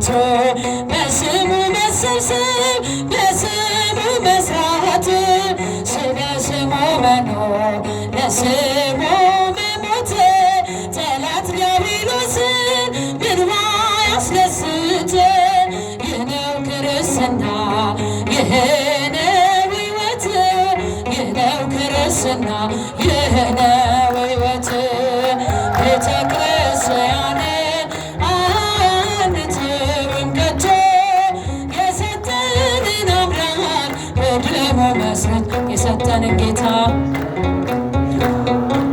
መጥቶ በስሙ መሰብሰብ በስሙ መስራት ስለ ስሙ መኖር ለስሙ መሞት ጠላት ዲያብሎስን ምንዋ ያስደስት ይህ ነው ክርስትና ይህ ነው ሕይወት ይህ ነው ክርስትና ይህ ነው ሕይወት ቤተ ክርስቲያንን አንተውም ከቶ የሰጠንን አምላክ በደሙ መስረት የሰጠንን ጌታ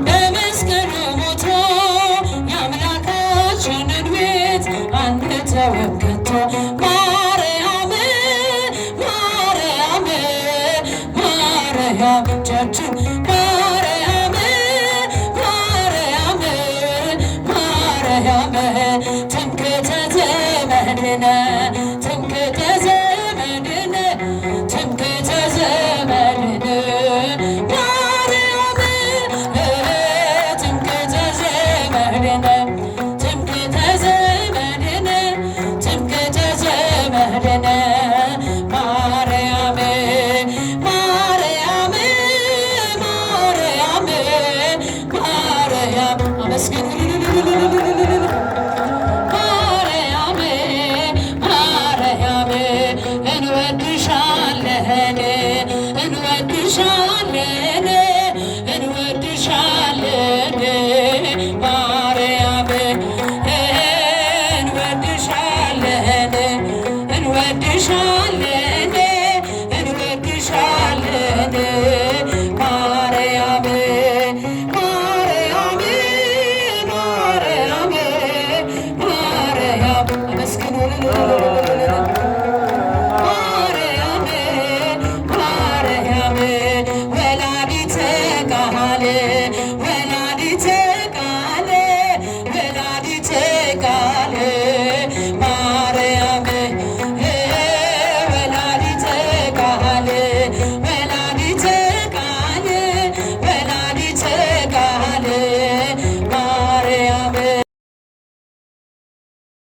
በመስቀሉ ሞቶ የአምላካችንን ቤት አንተውም ከቶ ማርያም ማርያም ማርያም ቸርችን ማርያም ማርያም ማርያም ትምክህተ ዘመድነ ትምክህተ ዘመድነ ትምክህተ ዘመድነ ማርያም ትምክህተ ዘመድነ ትምክህተ ዘመድነ ትምክህተ ዘመድነ ማርያም ማርያም ማርያም ማርያም አመስግኑ ማርያም ማርያም እንወድሻለን እንወድሻለን እንወድሻለን